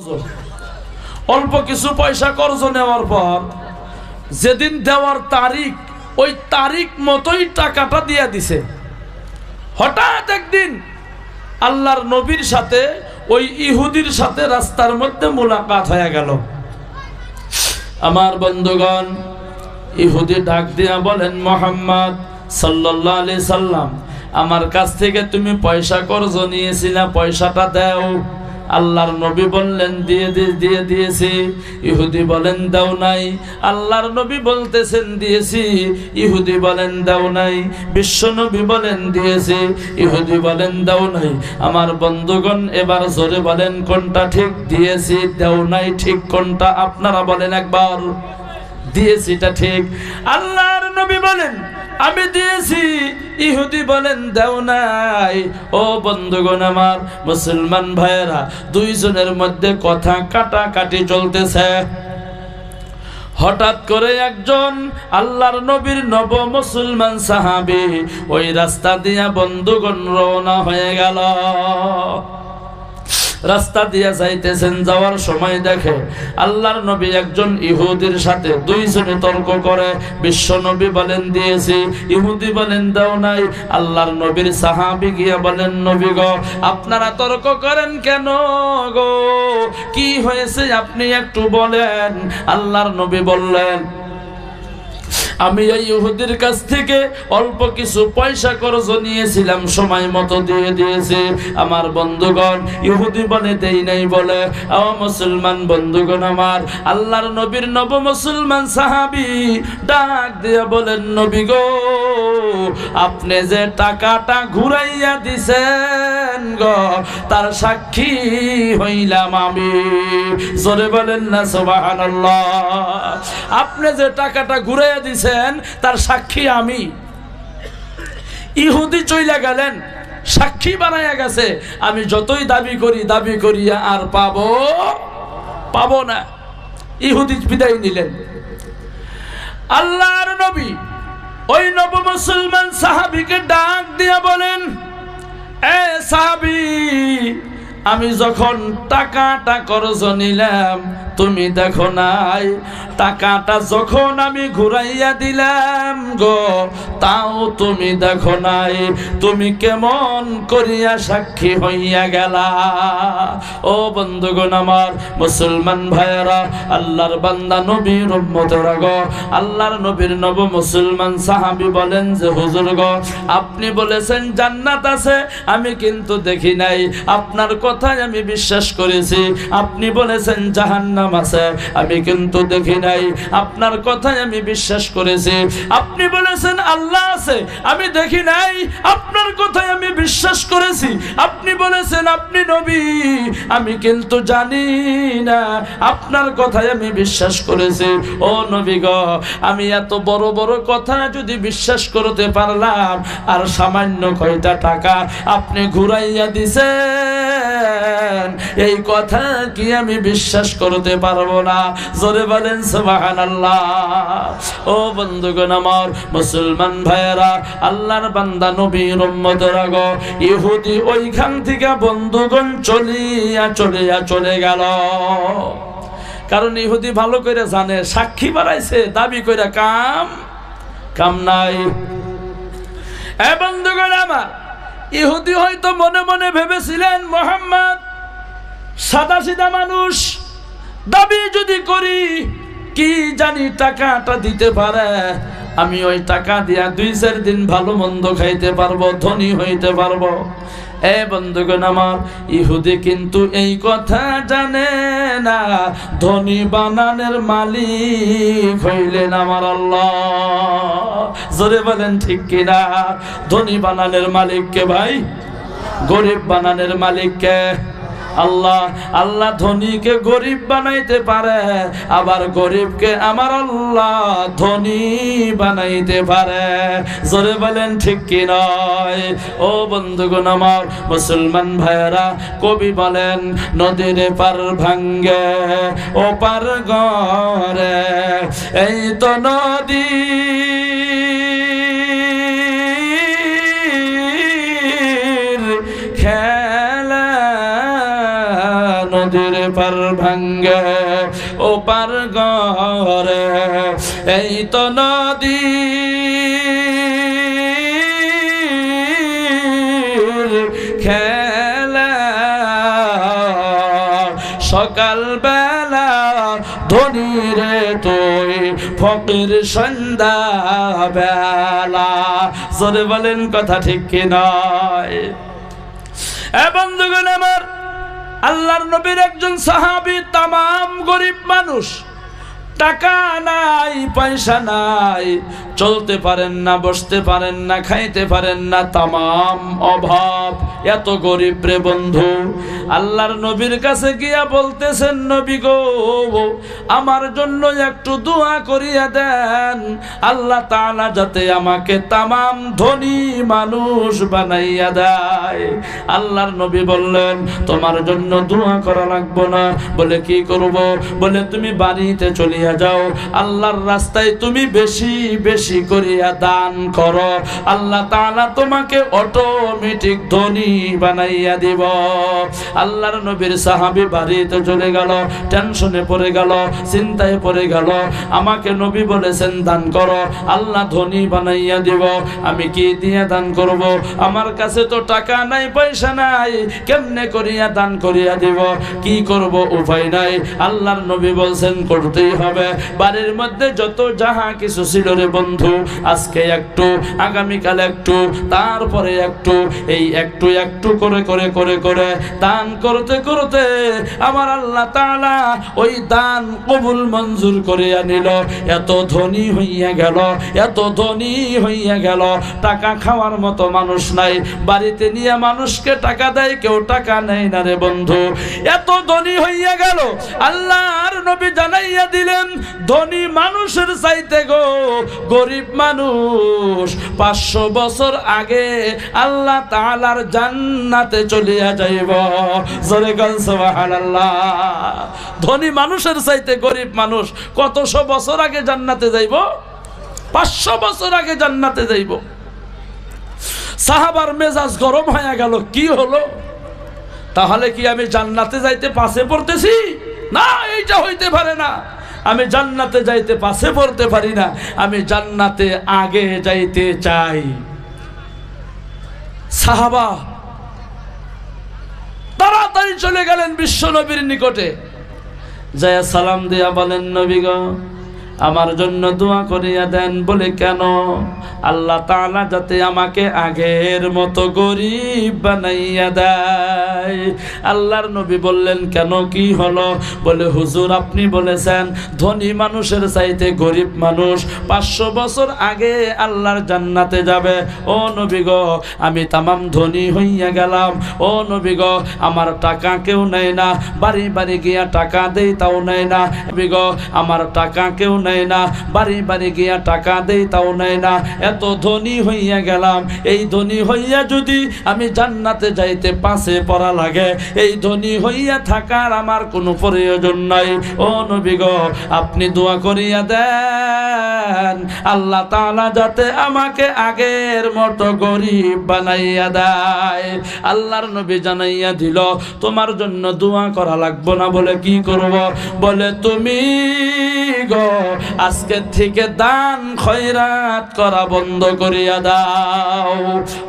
কর্জ, অল্প কিছু পয়সা কর্জ নেওয়ার পর যেদিন দেওয়ার তারিখ ওই তারিখ মতোই টাকাটা দিয়ে দিছে। হঠাৎ একদিন আল্লাহর নবীর সাথে ওই ইহুদির সাথে রাস্তার মধ্যে মুলাকাত হয়ে গেল। আমার বন্ধুগণ, ইহুদি ডাক দিয়া বলেন, মুহাম্মদ সাল্লাল্লাহু আলাইহি সাল্লাম, আমার কাছ থেকে তুমি পয়সা কর্জ নিয়েছিলা, পয়সাটা দাও। আল্লাহর নবী বললেন দিয়ে দিয়েছি। ইহুদি বলেন দাও নাই। আল্লাহর নবী বলতেছেন দিয়েছি, ইহুদি বলেন দাও নাই। বিশ্ব নবী বলেন দিয়েছি, ইহুদি বলেন দাও নাই। আমার বন্ধুগণ, এবার জোরে বলেন কোনটা ঠিক? দিয়েছি দাও নাই ঠিক কোনটা? আপনারা বলেন একবার। দিয়েছিটা ঠিক। আল্লাহর নবী বলেন আমি দিয়েছি, ইহুদি বলেন দাও নাই। ও বন্ধুগণ আমার, মুসলমান ভাইয়েরা, দুইজনের মধ্যে কথা কাটাকাটি চলতেছে। হঠাৎ করে একজন আল্লাহর নবীর নব মুসলমান সাহাবী ওই রাস্তা দিয়া বন্ধুগণ রওনা হয়ে গেল। রাস্তা দিয়া যাইতেছেন, যাওয়ার সময় দেখে আল্লাহর নবী একজন ইহুদির সাথে দুইজনে তর্ক করে। বিশ্ব নবী বলেন দিয়েছি, ইহুদি বলেন দাও নাই। আল্লাহর নবীর সাহাবী গিয়া বলেন, নবী গো, আপনারা তর্ক করেন কেন গো? কি হয়েছে আপনি একটু বলেন। আল্লাহর নবী বললেন, আমি এই ইহুদির কাছ থেকে অল্প কিছু পয়সা কর্জ নিয়েছিলাম, সময় মতো দিয়ে দিয়েছে। আমার বন্ধুগণ, ইহুদি বলে দেই নাই বলে। মুসলমান বন্ধুগণ আমার, আল্লাহর নবীর নব মুসলমান সাহাবী ডাক দিয়ে বলেন, নবী গো, আপনি যে টাকাটা ঘুরাইয়া দিছেন গো, তার সাক্ষী হইলাম আমি। জোরে বলেন না সুবহানাল্লাহ। আপনি যে টাকাটা ঘুরাইয়া দিছেন তার সাক্ষী আমি। ইহুদি চইলা গেলেন, সাক্ষী বানাইয়া গেছে। আমি যতই দাবি করিয়া আর পাবো না। ইহুদি বিদায় নিলেন। আল্লাহর নবী ওই নব মুসলমান সাহাবীকে ডাক দিয়া বলেন, এ সাহাবী, আমি যখন টাকাটা কর্জ নিলাম তুমি দেখো নাই, টাকাটা যখন আমি ঘুরাইয়া দিলাম গো, তাও তুমি দেখো নাই। তুমি কেমন করিয়া সাক্ষী হইয়া গেলা? ও বন্ধুগণ আমার, মুসলমান ভাইয়েরা, আল্লাহর বান্দা নবীর উম্মতেরা গো, আল্লাহর নবীর নব মুসলমান সাহাবী বলেন যে, হুজুর গো, আপনি বলেছেন জান্নাত আছে, আমি কিন্তু দেখি নাই। আপনার কথায় আমি বিশ্বাস করেছি। আপনি বলেছেন জাহান্নাম আছে, আমি কিন্তু দেখি নাই। আপনার কথায় আমি বিশ্বাস করেছি। আপনি বলেছেন আল্লাহ আছে, আমি দেখি নাই। আপনার কথায় আমি বিশ্বাস করেছি। আপনি বলেছেন আপনি নবী, আমি কিন্তু জানি না। আপনার কথায় আমি বিশ্বাস করেছি। ও নবী গো, আমি এত বড় বড় কথা যদি বিশ্বাস করতে পারলাম, আর সামান্য কয়টা টাকা আপনি ঘুরাইয়া দিছেন, এই কথা কি আমি বিশ্বাস করতে পারবো না? জোরে বলেন সুবহানাল্লাহ। ও বন্ধুগণ আমার, মুসলমান ভাইয়েরা, আল্লাহর বান্দা নবীর উম্মতেরা গো, ইহুদি ওইখান থেকে বন্ধুগণ চলে গেল। কারণ ইহুদি ভালো করে জানে, সাক্ষী বাড়াইছে, দাবি করে কাম নাই। এ বন্ধুগণ আমার, ইহুদি হয়তো মনে মনে ভেবেছিলেন, মুহাম্মদ সাদা সিধা মানুষ, দাবি যদি করি কি জানি টাকাটা দিতে পারে, আমি ওই টাকা দিয়া 2-4 দিন ভালো মন্দ খাইতে পারবো, ধনী হইতে পারবো। এ বন্ধুগণ আমার, ইহুদি কিন্তু এই কথা জানে না, ধনী বানানের মালিক হইলেন আমার আল্লাহ। জোরে বলেন ঠিক কিনা? ধনী বানানের মালিক কে ভাই? গরিব বানানের মালিক কে? আল্লাহ। আল্লাহ ধনীকে গরিব বানাইতে পারে, আবার গরিবকে আমার আল্লাহ ধনী বানাইতে পারে। জোরে বলেন ঠিক কি নয়? ও বন্ধুগণ আমার, মুসলমান ভাইয়েরা, কবি বলেন, নদীর পার ভাঙ্গে ও পার গরে, এই তো নদী খেলা, নদীর পার ভাঙ্গে ওপার ঘরে এই তো নদী খেলা সকাল বেলা ধনী রে তুই ফকির সন্ধ্যা বেলা জোরে বলেন কথা ঠিক কি নয়? এ বন্ধুগণ আমার, আল্লাহর নবীর একজন সাহাবী তামাম গরিব মানুষ, টাকা নাই পয়সা নাই, চলতে পারেন না, বসতে পারেন না, খাইতে পারেন না, তামাম অভাব, এত গরিব রে বন্ধু। আল্লাহর নবীর কাছে গিয়া বলতেছেন, নবী গো আমার জন্য একটু দোয়া করিয়া দেন, আল্লাহ তাআলা যাতে আমাকে তামাম ধনী মানুষ বানাইয়া দেয়। আল্লাহর নবী বললেন, তোমার জন্য দোয়া করা লাগবে না। বলে কি করব? বলে তুমি বাড়িতে চলিয়া যাও, আল্লাহর রাস্তায় তুমি বেশি বেশি করিয়া দান করো, আল্লাহ তাআলা তোমাকে অটোমেটিক ধনী বানাইয়া দিব। আল্লাহর নবীর সাহাবী বাড়িতে চলে গেল, টেনশনে পড়ে গেল, চিন্তায় পড়ে গেল। আমাকে নবী বলেছেন দান করো, আল্লাহ ধনী বানাইয়া দিব, আমি কি দিয়ে দান করব? আমার কাছে তো টাকা নাই, পয়সা নাই, কেমনে করিয়া দান করিয়া দিব? কি করব? উপায় নাই। আল্লাহর নবী বলছেন করতেই হবে। বাড়ির মধ্যে যত যাহা কিছু ছিল রে বন্ধু, আজকে একটু, আগামীকাল একটু, তারপরে একটু, এই একটু একটু করে করে করে করে দান করতে করতে আমার আল্লাহ তাআলা ওই দান কবুল মঞ্জুর করে আনিল। এত ধনী হইয়া গেল, এত ধনী হইয়া গেল, টাকা খাওয়ার মতো মানুষ নাই। বাড়িতে নিয়ে মানুষকে টাকা দেয়, কেউ টাকা নেয় না রে বন্ধু। এত ধনী হইয়া গেল, আল্লাহর নবী জানাইয়া দিলেন, ধনী মানুষের চাইতে গো গরিব মানুষ 500 বছর আগে আল্লাহ তাআলার জান্নাতে চলিয়া যাইব। জোরে বল সুবহানাল্লাহ। ধনী মানুষের চাইতে গরিব মানুষ কতশো বছর আগে জান্নাতে যাইব? 500 বছর আগে জান্নাতে যাইব। সাহাবার মেজাজ গরম হয়ে গেল, কি হলো? তাহলে কি আমি জান্নাতে যাইতে পাশে পড়তেছি? না, এইটা হইতে পারে না। আমি জান্নাতে যাইতে পাশে পড়তে পারি না, আমি জান্নাতে আগে যাইতে চাই। সাহাবা তাড়াতাড়ি চলে গেলেন বিশ্ব নবীর নিকটে, যায় সালাম দিয়া বলেন, নবী গো আমার জন্য দোয়া করিয়া দেন। বলে কেন? আল্লাহ তাআলা যাতে আমাকে আগের মতো গরিব বানাইয়া দেয়। আল্লাহর নবী বললেন, কেন, কি হলো? বলে হুজুর আপনি বলেছেন ধনী মানুষের চাইতে গরিব মানুষ 500 বছর আগে আল্লাহর জান্নাতে যাবে। ও নবী গো আমি তামাম ধনী হইয়া গেলাম। ও নবী গো আমার টাকা কেউ নেয় না, বাড়ি বাড়ি গিয়া টাকা দেই তাও নেয় না। নবী গো আমার টাকা কেউ নেয় না, বাড়ি বাড়ি গিয়া টাকা দেই তাও নেয় না। এত ধনী হইয়া গেলাম, এই ধনী হইয়া যদি আমি জান্নাতে যাইতে পাশে পড়া লাগে, এই ধনী হইয়া থাকার আমার কোনো প্রয়োজন নাই। ও নবী গো আপনি দোয়া করিয়া দেন, আল্লাহ তাআলা যাতে আমাকে আগের মতো গরিব বানাইয়া দেয়। আল্লাহর নবী জানাইয়া দিল, তোমার জন্য দোয়া করা লাগবে না। বলে কি করব? বলে তুমি গো আজকে থেকে দান খয়রাত করা বন্ধ করিয়া দাও।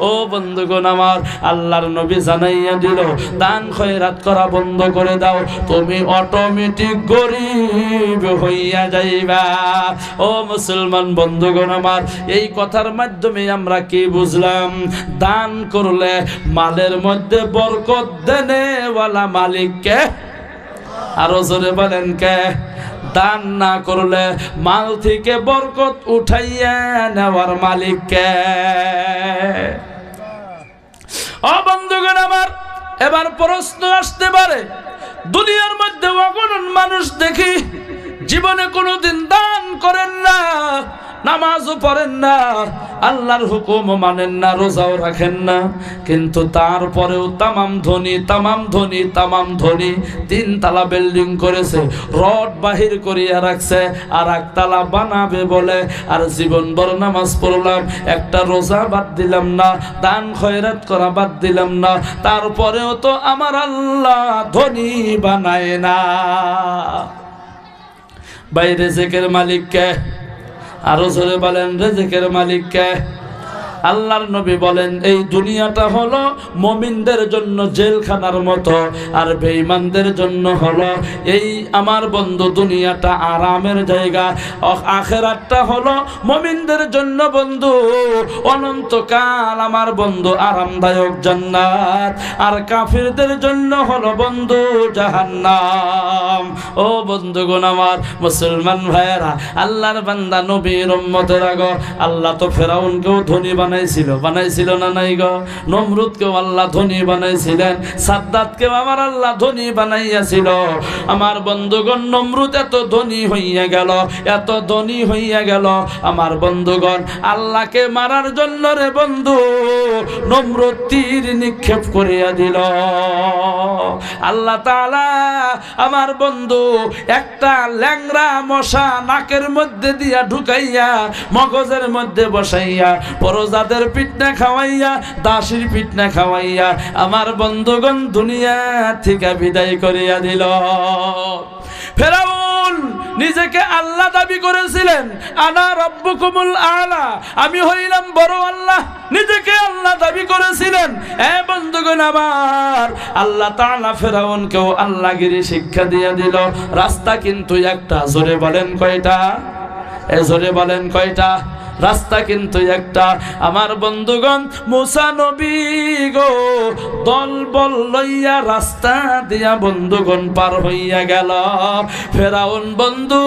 ও বন্ধুগণ আমার, আল্লাহর নবী জানাইয়া দিল, দান খয়রাত করা বন্ধ করে দাও, তুমি অটোমেটিক গরিব হইয়া যাইবা। ও মুসলমান বন্ধুগণ আমার, এই কথার মাধ্যমে আমরা কি বুঝলাম? দান করলে মালের মধ্যে বরকত দেনেওয়ালা মালিককে, আরো জোরে বলেন কে? দান না করলে মাল থেকে বরকত উঠাইয়া নেওয়ার মালিককে। ও বন্ধুগণ আমার, এবার প্রশ্ন আসতে পারে, দুনিয়ার মধ্যে অগণন মানুষ দেখি জীবনে কোনোদিন দান করেন না, নামাজও পড়েন না, আল্লাহর হুকুম মানেন না, রোজাও রাখেন না, কিন্তু তারপরেও তামাম ধনী 3 তালা বিল্ডিং করেছে, রড বাহির করিয়া রাখছে, আর 1 তালা বানাবে বলে। আর জীবনভর নামাজ পড়লাম, একটা রোজা বাদ দিলাম না, দান খয়রাত করা বাদ দিলাম না, তারপরেও তো আমার আল্লাহ ধনী বানায় না। ভাই রিজিকের মালিক কে? আরো জোরে বলেন, রিজিকের মালিক কে? আল্লাহর নবী বলেন এই দুনিয়াটা হলো মুমিনদের জন্য জেলখানার মতো, আর বেঈমানদের জন্য হলো এই আমার বন্ধু দুনিয়াটা আরামের জায়গা, আখিরাতটা হলো মুমিনদের জন্য বন্ধু অনন্তকাল আমার বন্ধু আরামদায়ক জান্নাত, আর কাফিরদের জন্য হলো বন্ধু জাহান্নাম। ও বন্ধুগণ আমার, মুসলমান ভাইয়েরা, আল্লাহর বান্দা নবীর উম্মতেরা গো, আল্লাহ তো ফেরাউনকেও ধনী বানাইছিল না নাই গো? নমরুদকেও আল্লাহ ধনী বানাইছিলেন, সাদ্দাতকেও আমার আল্লাহ ধনী বানাইয়াছিল। আমার বন্ধুগণ, নমরুদ এত ধনী হইয়া গেল আমার বন্ধুগণ, আল্লাহকে মারার জন্য রে বন্ধু নমরুদ তীর নিক্ষেপ করিয়া দিল। আল্লাহ তাআলা আমার বন্ধু একটা ল্যাংড়া মশা নাকের মধ্যে দিয়া ঢুকাইয়া মগজের মধ্যে বসাইয়া পরজাদের পিঠনা খাওয়াইয়া দাসীর পিঠনা খাওয়াইয়া আমার বন্ধুগণ দুনিয়া থেকে বিদায় করিয়া দিল। ফেরাউন নিজেকে আল্লাহ দাবি করেছিলেন, আনা রব্বুকুমুল আলা, আমি হইলাম বড় আল্লাহ, নিজেকে আল্লাহ দাবি করেছিলেন। বন্ধুগণ আমার, আল্লাহ তাআলা ফেরাউনকেও আল্লাহগিরি শিক্ষা দিয়ে দিল। রাস্তা কিন্তু একটা, জোরে বলেন কয়টা? জোরে বলেন কয়টা? রাস্তা কিন্তু একটা। আমার বন্ধুগণ, মুসা নবী গো দলবল লইয়া রাস্তা দিয়া বন্ধুগণ পার হইয়া গেল। ফেরাউন বন্ধু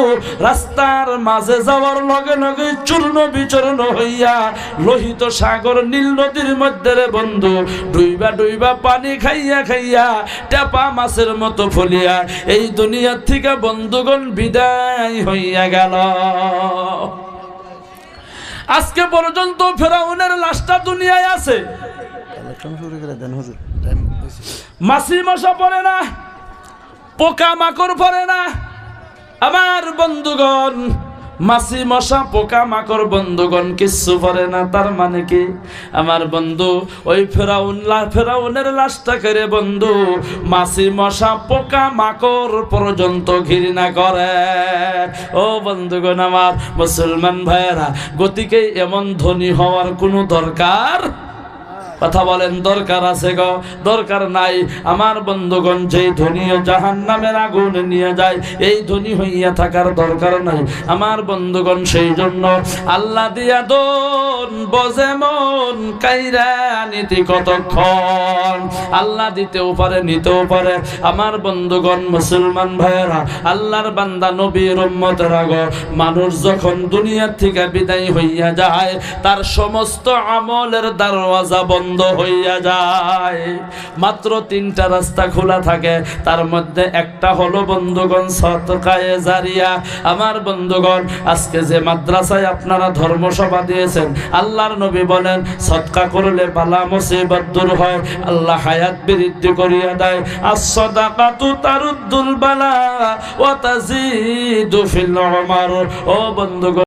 রাস্তার মাঝে যাওয়ার লগে লগে চূর্ণ বিচূর্ণ হইয়া লোহিত সাগর নীল নদীর মধ্যে রে বন্ধু ডুইবা পানি খাইয়া টেপা মাছের মতো ফলিয়া এই দুনিয়ার থেকে বন্ধুগণ বিদায় হইয়া গেল। আজকে পর্যন্ত ফেরাউনের লাশটা দুনিয়ায় আছে। মাছি মশা পড়ে না, পোকা মাকড় পড়ে না আমার বন্ধুগণ, মাছি মশা পোকা মাকড় বন্ধুগণ কিচ্ছু পড়ে না। তার মানে কি আমার বন্ধু ওই ফেরাউনের লাশটা করে বন্ধু মাছি মশা পোকা মাকড় পর্যন্ত ঘৃণা করে। ও বন্ধুগণ আমার, মুসলমান ভাইয়েরা, গতিকে এমন ধনী হওয়ার কোনো দরকার, কথা বলেন দরকার আছে গো? দরকার নাই। আমার বন্ধুগণ, যেই ধনী জাহান্নামের আগুন নিয়ে যায় এই ধনী হইয়া থাকার দরকার নাই আমার বন্ধুগণ। সেই জন্য আল্লাহ দিয়া দন বজে মন কাইরা নীতি কতক্ষণ, আল্লাহ দিতেও পারে নিতেও পারে আমার বন্ধুগণ। মুসলমান ভাইয়েরা, আল্লাহর বান্দা নবীর উম্মতেরা গো, মানুষ যখন দুনিয়ার থেকে বিদায় হইয়া যায় তার সমস্ত আমলের দরওয়াজা বন্ধ হইয়া যায়। মাত্র 3টা রাস্তা খোলা থাকে, তার মধ্যে একটা হলো বন্ধুগণ সদকায়ে জারিয়া। আমার বন্ধুগণ, আজকে যে মাদ্রাসায় আপনারা ধর্মসভা দিয়েছেন, আল্লাহর নবী বলেন সদকা করলে বালা মুসিবত দূর হয়, আল্লাহ হায়াত বৃদ্ধি করিয়া দেয়। as-সাদাকাতু তারুদ্দুল বালা ওয়া তাজিদু ফিল উমার। ও বন্ধুগণ,